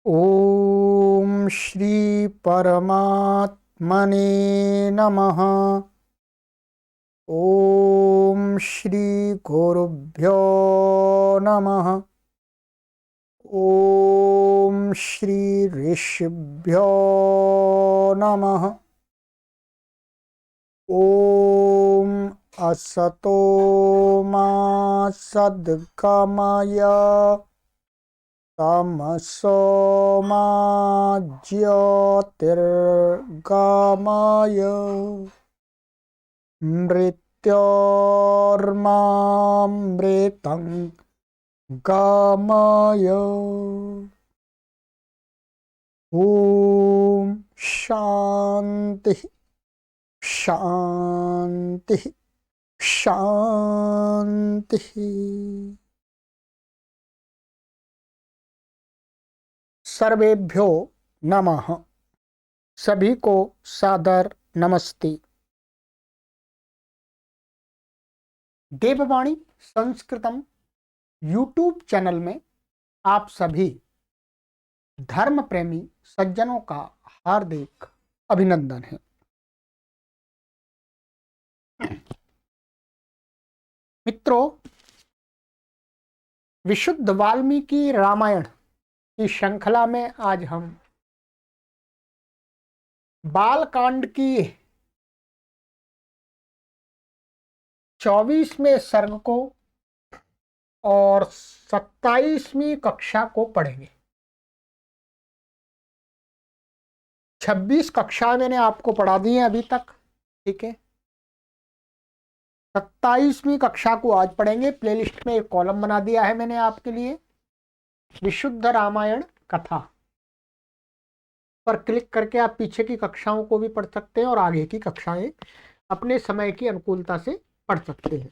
ओम श्री परमात्मने नमः। ओम श्री गुरुभ्यो नमः। ओम श्री ऋषिभ्यो नमः। ओम असतो मा सद्गमय तमसो मा ज्योतिर्गमय मृत्योर्मामृतं गमय। ओम शांति शांति शांति। सर्वेभ्यो नमः। सभी को सादर नमस्ते। देववाणी संस्कृतम यूट्यूब चैनल में आप सभी धर्म प्रेमी सज्जनों का हार्दिक अभिनंदन है। मित्रों, विशुद्ध वाल्मीकि रामायण की श्रृंखला में आज हम बालकांड की 24वें सर्ग को और 27वीं कक्षा को पढ़ेंगे। 26 कक्षा मैंने आपको पढ़ा दी है अभी तक, ठीक है। 27वीं कक्षा को आज पढ़ेंगे। प्लेलिस्ट में एक कॉलम बना दिया है मैंने आपके लिए, विशुद्ध रामायण कथा पर क्लिक करके आप पीछे की कक्षाओं को भी पढ़ सकते हैं और आगे की कक्षाएं अपने समय की अनुकूलता से पढ़ सकते हैं।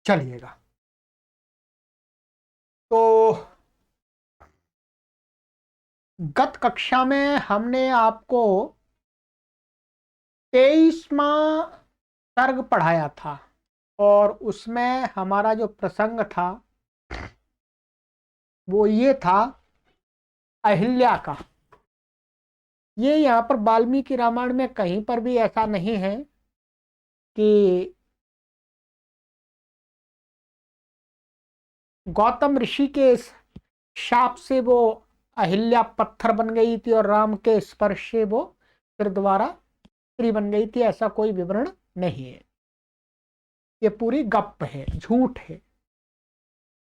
चलिएगा, तो गत कक्षा में हमने आपको 23वां सर्ग पढ़ाया था और उसमें हमारा जो प्रसंग था वो ये था अहिल्या का। ये यहाँ पर वाल्मीकि रामायण में कहीं पर भी ऐसा नहीं है कि गौतम ऋषि के शाप से वो अहिल्या पत्थर बन गई थी और राम के स्पर्श से वो फिर दोबारा स्त्री बन गई थी। ऐसा कोई विवरण नहीं है। ये पूरी गप्प है, झूठ है,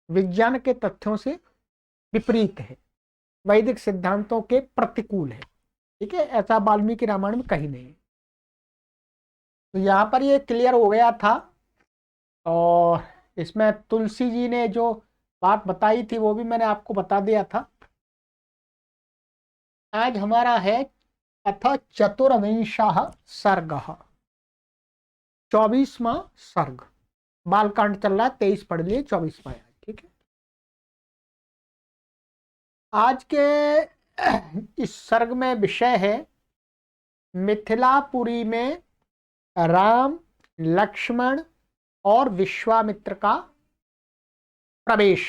विज्ञान के तथ्यों से विपरीत है, वैदिक सिद्धांतों के प्रतिकूल है, ठीक है। ऐसा वाल्मीकि रामायण में कहीं नहीं। तो यहाँ पर ये क्लियर हो गया था और इसमें तुलसी जी ने जो बात बताई थी वो भी मैंने आपको बता दिया था। आज हमारा है अथ चतुर्विंशः सर्गः, 24वां सर्ग। बालकांड चल रहा है, 23 पढ़ लिए, 24वां है, ठीक है। आज के इस सर्ग में विषय है मिथिलापुरी में राम, लक्ष्मण और विश्वामित्र का प्रवेश।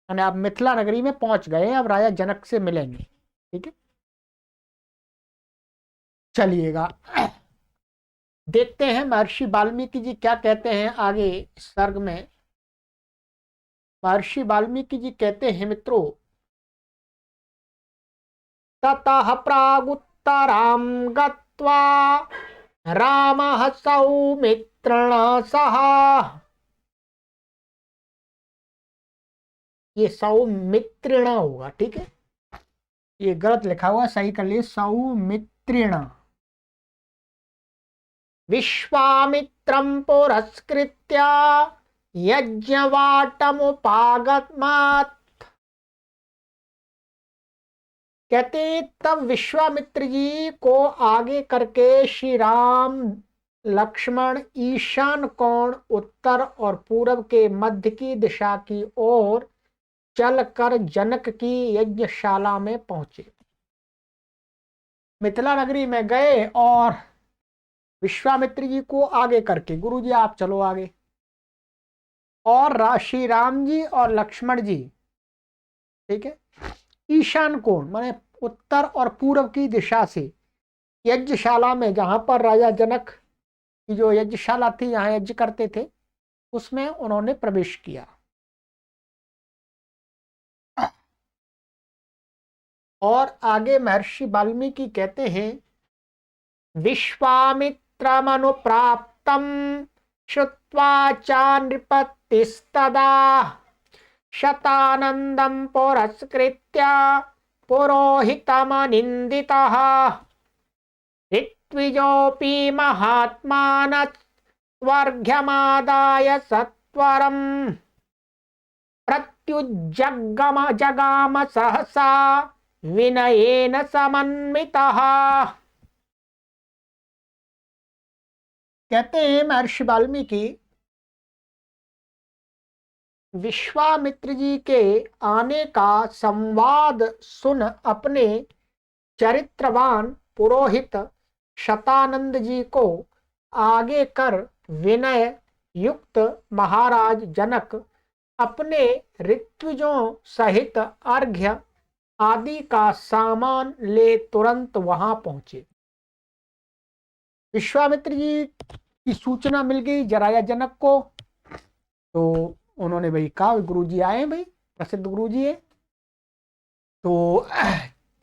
यानी आप मिथिला नगरी में पहुंच गए, अब राजा जनक से मिलेंगे, ठीक है। चलिएगा, देखते हैं महर्षि वाल्मीकि जी क्या कहते हैं आगे इस सर्ग में। महर्षि वाल्मीकि जी कहते हैं, मित्रों, ततः प्रागुत्तरां गत्वा रामः सौमित्रेण सह। ये सौमित्रेण होगा, ठीक है, ये गलत लिखा हुआ, सही कर लिए, सौमित्रेण। विश्वामित्रं पुरस्कृत्य यज्ञवाटमुपागमात्। कहते तब विश्वामित्र जी को आगे करके श्री राम लक्ष्मण ईशान कोण, उत्तर और पूर्व के मध्य की दिशा की ओर चलकर जनक की यज्ञशाला में पहुंचे। मिथिला नगरी में गए और विश्वामित्र जी को आगे करके, गुरु जी आप चलो आगे, और श्री राम जी और लक्ष्मण जी, ठीक है, ईशान कोण माने उत्तर और पूर्व की दिशा से यज्ञशाला में, जहां पर राजा जनक की जो यज्ञशाला थी, यहाँ यज्ञ करते थे, उसमें उन्होंने प्रवेश किया। और आगे महर्षि वाल्मीकि कहते हैं, विश्वामित्रमनुप्राप्तं श्रुत्वा च नृपतिस्तदा शतानन्दं पुरस्कृत्य पुरोहितमनिन्दितः ऋत्विजोऽपि महात्मानस्वर्घ्यमादाय सत्वरम् जगाम सहसा विनयेन समन्वितः। कहते हैं महर्षि वाल्मीकि, विश्वामित्र जी के आने का संवाद सुन अपने चरित्रवान पुरोहित शतानंद जी को आगे कर विनय युक्त महाराज जनक अपने ऋत्विजों सहित अर्घ्य आदि का सामान ले तुरंत वहां पहुंचे। विश्वामित्र जी की सूचना मिल गई राजा जनक को, तो उन्होंने भाई कहा गुरुजी आए, भाई प्रसिद्ध गुरुजी है। तो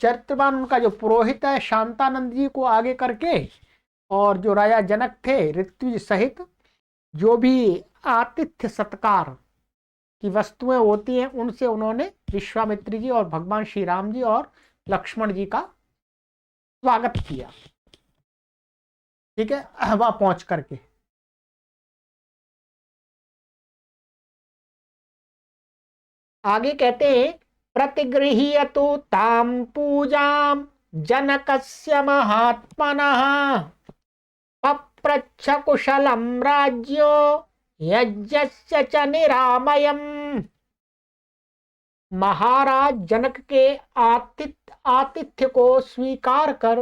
चरित्रवान उनका जो पुरोहित है शांतानंद जी को आगे करके, और जो राजा जनक थे ऋत्विज सहित जो भी आतिथ्य सत्कार की वस्तुएं होती हैं, उनसे उन्होंने विश्वामित्र जी और भगवान श्री राम जी और लक्ष्मण जी का स्वागत किया। ठीक है, वहां पहुंच करके आगे कहते हैं, प्रतिगृह्यतु ताम पूजाम जनकस्य महात्मनः पप्रच्छ कुशलम राज्यो यज्ञस्य च निरामयम्। महाराज जनक के आतिथ्य को स्वीकार कर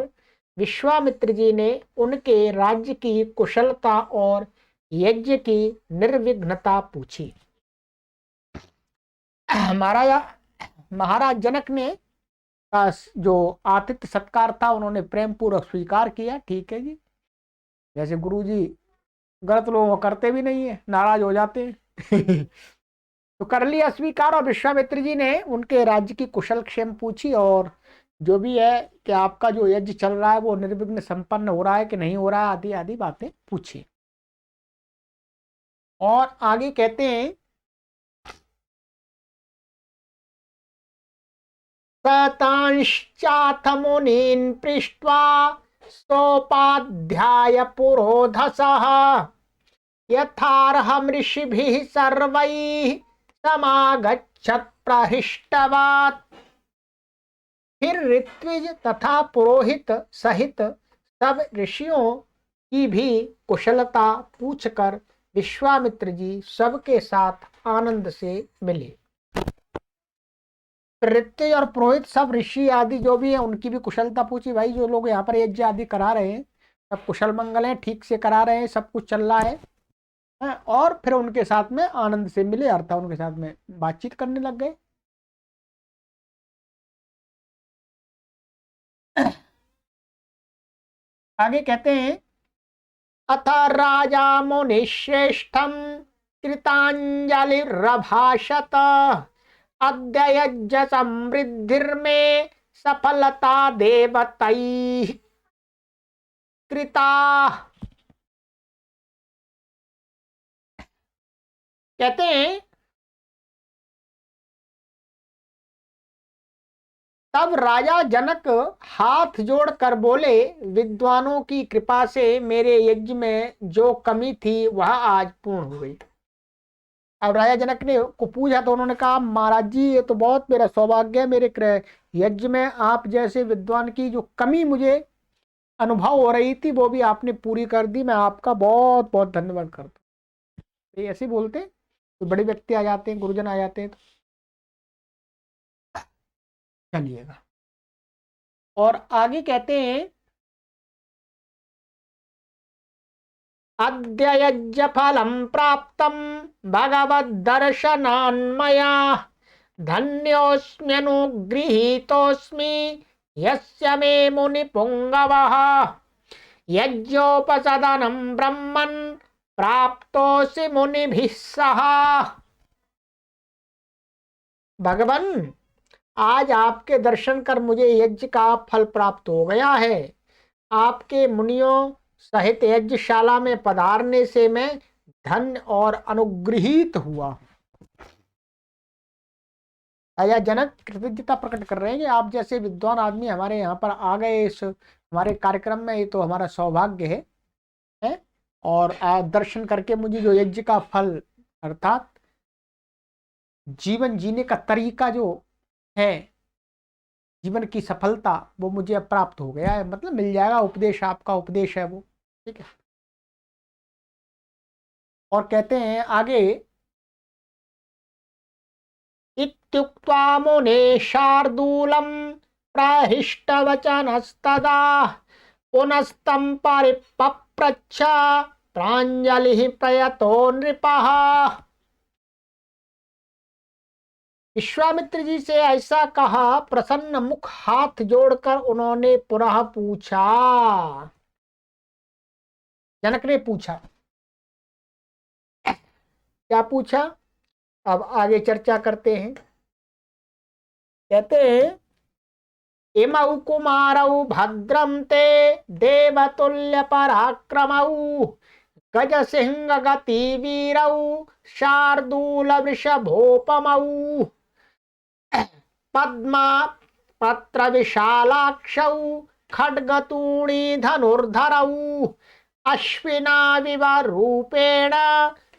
विश्वामित्र जी ने उनके राज्य की कुशलता और यज्ञ की निर्विघ्नता पूछी। महाराज जनक ने जो आतिथ्य सत्कार था उन्होंने प्रेम पूर्वक स्वीकार किया। ठीक है जी, जैसे गुरुजी गलत लोग करते भी नहीं है, नाराज हो जाते हैं। तो कर लिया स्वीकार, और विश्वामित्र जी ने उनके राज्य की कुशल क्षेम पूछी, और जो भी है कि आपका जो यज्ञ चल रहा है वो निर्विघ्न संपन्न हो रहा है कि नहीं हो रहा है, आदि आदि बातें पूछी। और आगे कहते हैं, सतांश्चाथ मुनीन् पृष्ट्वा सोपाध्याय पुरोधसः यथार्हम् ऋषिभिः सर्वैः समागच्छत् प्रहृष्टवात्। फिर ऋत्विज तथा पुरोहित सहित सब ऋषियों की भी कुशलता पूछकर विश्वामित्र जी सबके साथ आनंद से मिले। ऋत्विज और पुरोहित सब ऋषि आदि जो भी है उनकी भी कुशलता पूछी। भाई जो लोग यहाँ पर यज्ञ आदि करा रहे हैं सब कुशल मंगल है, ठीक से करा रहे हैं, सब कुछ चल रहा है। और फिर उनके साथ में आनंद से मिले, अर्थात उनके साथ में बातचीत करने लग गए। आगे कहते हैं, अथ राजा मुनिश्रेष्ठम कृतांजलिरभाषत अद्य यज्ञ समृद्धिर्मे सफलता देवतैः कृता। कहते हैं, तब राजा जनक हाथ जोड़कर बोले, विद्वानों की कृपा से मेरे यज्ञ में जो कमी थी वह आज पूर्ण हो गई। अब राजा जनक ने को पूछा तो उन्होंने कहा, महाराज जी ये तो बहुत मेरा सौभाग्य है, मेरे यज्ञ में आप जैसे विद्वान की जो कमी मुझे अनुभव हो रही थी वो भी आपने पूरी कर दी, मैं आपका बहुत बहुत धन्यवाद करता हूँ। ये ऐसे बोलते तो बड़े व्यक्ति आ जाते हैं, गुरुजन आ जाते हैं, तो चलिएगा। और आगे कहते हैं, अद्य यज्ञ फलम प्राप्तम भगवद्दर्शनान्मया धन्योऽस्म्यनुगृहीतोऽस्मि यस्य मे मुनिपुङ्गवः यज्ञोपसदनं ब्रह्मन् प्राप्तोऽसि मुनिभिः सह। भगवान, आज आपके दर्शन कर मुझे यज्ञ का फल प्राप्त हो गया है। आपके मुनियों सहित यज्ञशाला में पधारने से मैं धन्य और अनुगृहीत हुआ। राजा जनक कृतज्ञता प्रकट कर रहे हैं कि आप जैसे विद्वान आदमी हमारे यहाँ पर आ गए इस हमारे कार्यक्रम में, ये तो हमारा सौभाग्य है? और आप दर्शन करके मुझे जो यज्ञ का फल अर्थात जीवन जीने का तरीका जो है, जीवन की सफलता, वो मुझे अब प्राप्त हो गया है, मतलब मिल जाएगा। उपदेश आपका उपदेश है वो, ठीक है। और कहते हैं आगे, इत्युक्त्वा मुने शार्दूलम प्रहिष्टवचनस्तदा पुनस्तं परिपप्रच्छ प्राञ्जलिः प्रयतो नृपः। विश्वामित्र जी से ऐसा कहा, प्रसन्न मुख हाथ जोड़कर उन्होंने पुनः पूछा। जनक ने पूछा, क्या पूछा? अब आगे चर्चा करते हैं। कहते हैं, इमौ कुमारौ भद्रं ते देवतुल्य पराक्रमौ गज सिंह गति वीरौ शार्दूल वृषभोपमौ पद्मा पत्र विशालाक्षौ खड्गतूणी धनुर्धरौ अश्विनाविव रूपेण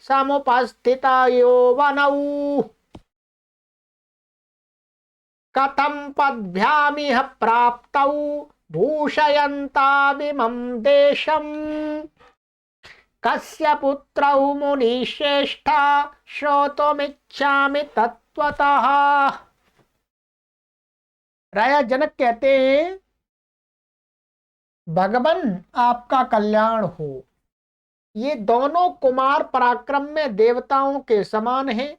समुपस्थित यौवनौ कथं पद्भ्यामिह प्राप्तौ भूषयन्तामिमं देशम् कस्य पुत्रौ मुनिश्रेष्ठा श्रोतुमिच्छामि तत्त्वतः। राजा जनक कहते हैं, भगवान आपका कल्याण हो। ये दोनों कुमार पराक्रम में देवताओं के समान हैं।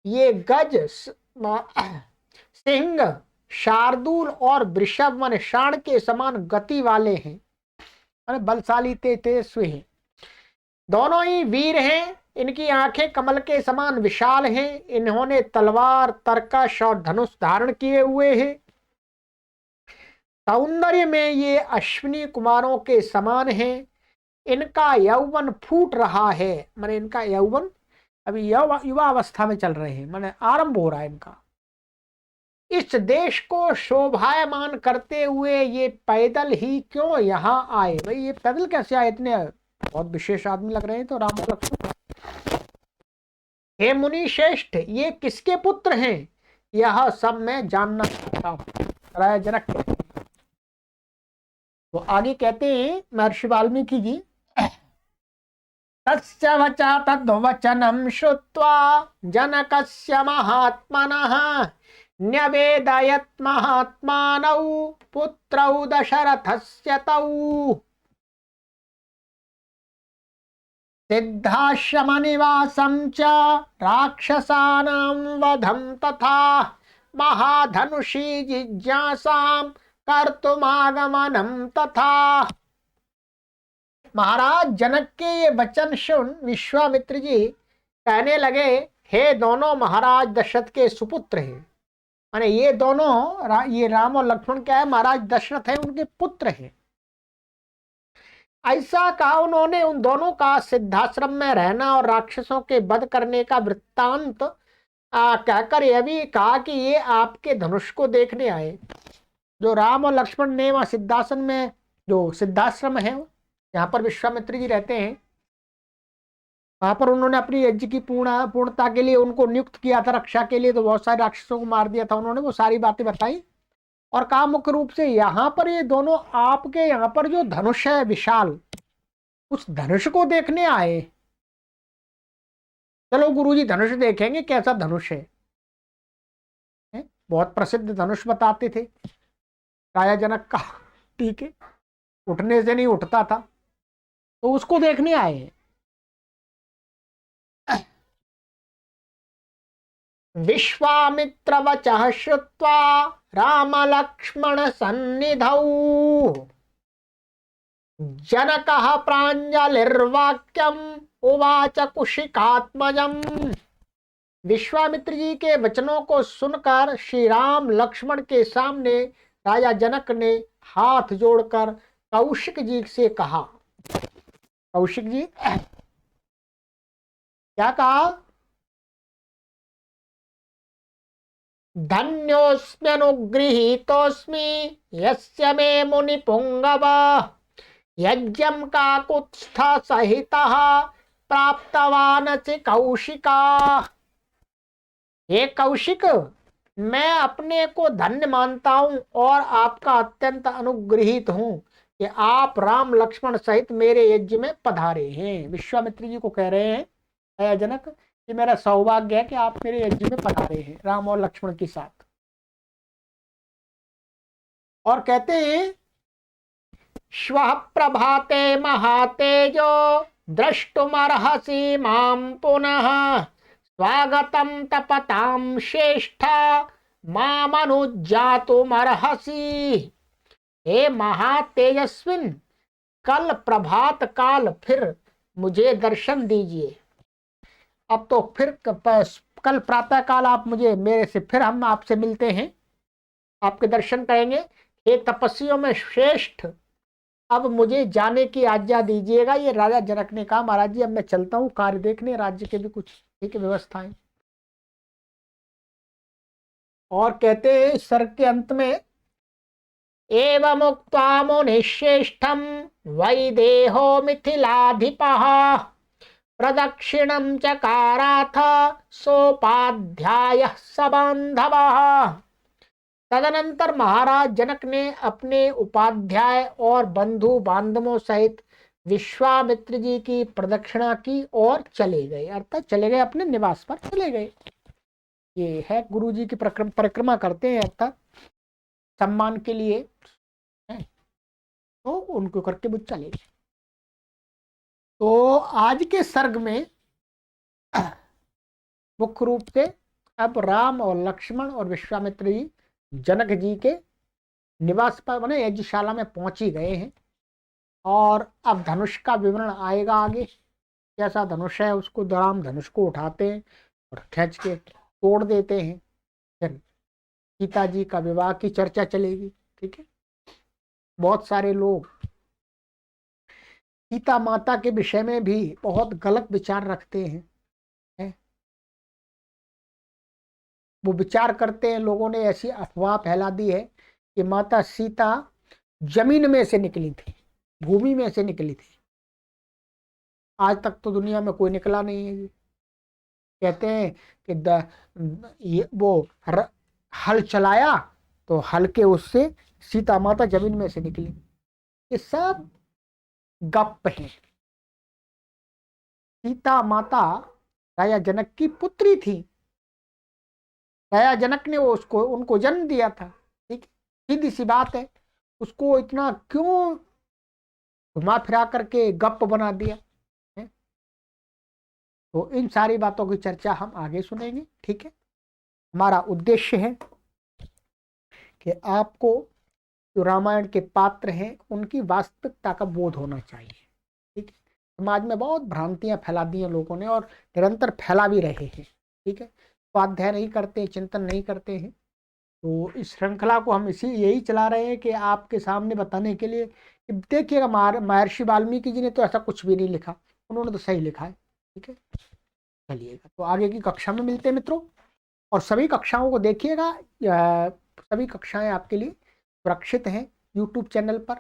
ये गज सिंह शार्दूल और वृषभ मन शाण के समान गति वाले हैं, बलशाली तेजस्वी हैं। दोनों ही वीर हैं। इनकी आंखें कमल के समान विशाल हैं। इन्होंने तलवार, तरकश और धनुष धारण किए हुए हैं। सौंदर्य में ये अश्विनी कुमारों के समान हैं। इनका यौवन फूट रहा है, माने इनका यौवन अभी युवा अवस्था में चल रहे हैं, माने आरंभ हो रहा है इनका। इस देश को शोभायमान करते हुए ये पैदल ही क्यों यहाँ आए? भाई ये पैदल कैसे आए? इतने बहुत विशेष आदमी लग रहे हैं। तो राम लक्ष्मण, हे मुनि श्रेष्ठ, ये किसके पुत्र हैं? यह सब मैं जानना चाहता हूँ। राजा जनक तो आगे कहते हैं महर्षि वाल्मीकि जी, तस्य वचा तद्वचनं श्रुत्वा जनकस्य महात्मनः न्यवेदयत् महात्मानौ पुत्रौ दशरथस्य तौ सिद्धाश्रमनिवासं च राक्षसानां वधं तथा महाधनुषी जिज्ञासां कर्तुमागमनं तथा। महाराज जनक के ये वचन सुन विश्वामित्र जी कहने लगे, हे दोनों महाराज दशरथ के सुपुत्र हैं। माने ये दोनों ये राम और लक्ष्मण क्या है? महाराज दशरथ है, उनके पुत्र हैं। ऐसा कहा उन्होंने। उन दोनों का सिद्धाश्रम में रहना और राक्षसों के वध करने का वृत्तांत कहकर यह भी कहा कि ये आपके धनुष को देखने आए। जो राम और लक्ष्मण ने वहां सिद्धाश्रम में, जो सिद्धाश्रम है यहाँ पर विश्वामित्र जी रहते हैं, वहां पर उन्होंने अपनी यज्ञ की पूर्णता के लिए उनको नियुक्त किया था, रक्षा के लिए। तो बहुत सारे राक्षसों को मार दिया था उन्होंने। वो सारी बातें बताई और कहा मुख्य रूप से यहाँ पर ये दोनों आपके यहाँ पर जो धनुष है विशाल, उस धनुष को देखने आए। चलो गुरुजी धनुष देखेंगे कैसा धनुष है। बहुत प्रसिद्ध धनुष बताते थे राजा जनक का। ठीक है, उठने से नहीं उठता था, तो उसको देखने आए। विश्वामित्र वचः श्रुत्वा राम लक्ष्मण सन्निधौ जनकः प्राञ्जलिर्वाक्यम् उवाच कुशिकात्मजम्। विश्वामित्र जी के वचनों को सुनकर श्री राम लक्ष्मण के सामने राजा जनक ने हाथ जोड़कर कौशिक जी से कहा। कौशिक जी क्या कहा? धन्योस्म्यनुगृहीतोऽस्मि यस्य मे मुनि पुंगव यज्ञं काकुत्स्थ सहितः प्राप्तवान च कौशिका। हे कौशिक, मैं अपने को धन्य मानता हूं और आपका अत्यंत अनुग्रहित हूं कि आप राम लक्ष्मण सहित मेरे यज्ञ में पधारे हैं। विश्वामित्र जी को कह रहे हैं अय जनक कि मेरा सौभाग्य है कि आप मेरे यज्ञ में पधारे हैं राम और लक्ष्मण के साथ। और कहते हैं श्वः प्रभाते महातेजो द्रष्टुमर्हसि मां पुनः स्वागतं तपतां श्रेष्ठ मामनुज्ञातुमर्हसि। हे महातेजस्विन, कल प्रभात काल फिर मुझे दर्शन दीजिए। अब तो फिर कल प्रातः काल आप मुझे मेरे से फिर हम आपसे मिलते हैं, आपके दर्शन करेंगे। हे तपस्वियों में श्रेष्ठ, अब मुझे जाने की आज्ञा दीजिएगा। ये राजा जनक ने कहा महाराज जी अब मैं चलता हूँ कार्य देखने, राज्य के भी कुछ ठीक व्यवस्थाएं। और कहते हैं सर्ग के अंत में एवं उक्त्वा मुनिश्रेष्ठं वैदेहो मिथिलाधिपः प्रदक्षिणं चकाराथ सोपाध्यायः सबान्धवः। तदनंतर महाराज जनक ने अपने उपाध्याय और बंधु बांधवों सहित विश्वामित्र जी की प्रदक्षिणा की और चले गए, अर्थात चले गए अपने निवास पर चले गए। ये है गुरु जी की परिक्रमा करते हैं अर्थात सम्मान के लिए, तो उनको करके वो चले गए। तो आज के सर्ग में मुख्य रूप से अब राम और लक्ष्मण और विश्वामित्र जी जनक जी के निवास पर बने यज्ञशाला में पहुंच ही गए हैं। और अब धनुष का विवरण आएगा आगे, कैसा धनुष है उसको राम धनुष को उठाते हैं और खींच के तोड़ देते हैं। फिर सीता जी का विवाह की चर्चा चलेगी। ठीक है, बहुत सारे लोग सीता माता के विषय में भी बहुत गलत विचार रखते हैं, वो विचार करते हैं, लोगों ने ऐसी अफवाह फैला दी है कि माता सीता जमीन में से निकली थी, भूमि में से निकली थी। आज तक तो दुनिया में कोई निकला नहीं है। कहते हैं कि वो हल चलाया तो हल के उससे सीता माता जमीन में से निकली। ये सब गप है। सीता माता राजा जनक की पुत्री थी, राजा जनक ने उसको उनको जन्म दिया था। ठीक, सीधी सी बात है, उसको इतना क्यों घुमा फिरा करके गप बना दिया है? तो इन सारी बातों की चर्चा हम आगे सुनेंगे। ठीक है, हमारा उद्देश्य है कि आपको जो रामायण के पात्र हैं उनकी वास्तविकता का बोध होना चाहिए। ठीक है, समाज में बहुत भ्रांतियां फैला दी हैं लोगों ने और निरंतर फैला भी रहे हैं। ठीक है, स्वाध्याय नहीं करते, चिंतन नहीं करते हैं। तो इस श्रृंखला को हम यही चला रहे हैं कि आपके सामने बताने के लिए कि देखिएगा महर्षि वाल्मीकि जी ने तो ऐसा कुछ भी नहीं लिखा, उन्होंने तो सही लिखा है। ठीक है, चलिएगा तो आगे की कक्षा में मिलते हैं मित्रों, और सभी कक्षाओं को देखिएगा। सभी कक्षाएं आपके लिए सुरक्षित हैं। यूट्यूब चैनल पर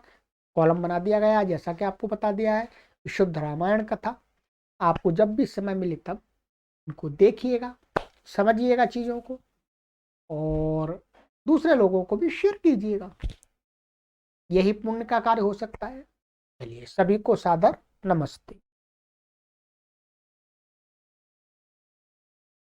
कॉलम बना दिया गया, जैसा कि आपको बता दिया है, शुद्ध रामायण कथा। आपको जब भी समय मिले तब उनको देखिएगा, समझिएगा चीज़ों को, और दूसरे लोगों को भी शेयर कीजिएगा। यही पुण्य का कार्य हो सकता है। चलिए, सभी को सादर नमस्ते।